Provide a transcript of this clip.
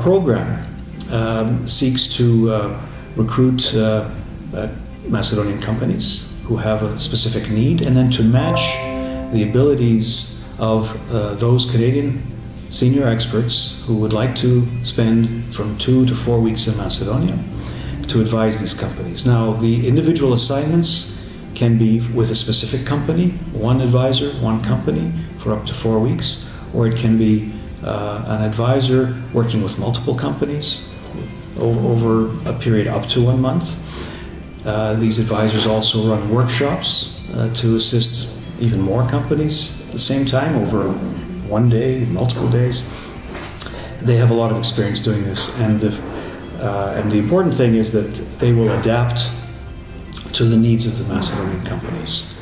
program seeks to recruit Macedonian companies who have a specific need, and then to match the abilities of those Canadian senior experts who would like to spend from 2 to 4 weeks in Macedonia to advise these companies. Now, the individual assignments can be with a specific company, one advisor, one company for up to 4 weeks, or it can be an advisor working with multiple companies over a period up to 1 month. These advisors also run workshops to assist even more companies at the same time over 1 day, multiple days. They have a lot of experience doing this, and the important thing is that they will adapt to the needs of the Macedonian companies.